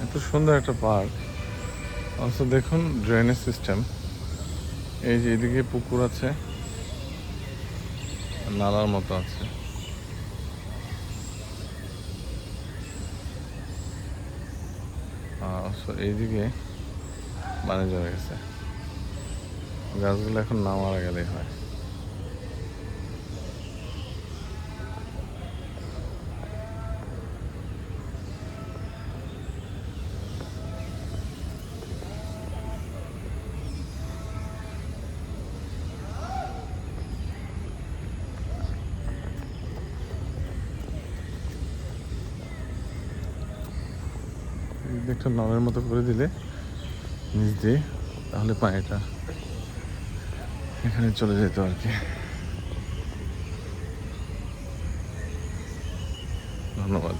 এত সুন্দর একটা পার্ক। অবশ্য দেখুন ড্রেনেজ সিস্টেম, এই যে এদিকে পুকুর আছে, নালার মতো আছে। এইদিকে পানি জমে গেছে, গাছগুলো এখন না মারা গেলেই হয়। একটা নলের মতো করে দিলে নিচ দিয়ে, তাহলে পানিটা এখানে চলে যেত আর কি। ধন্যবাদ।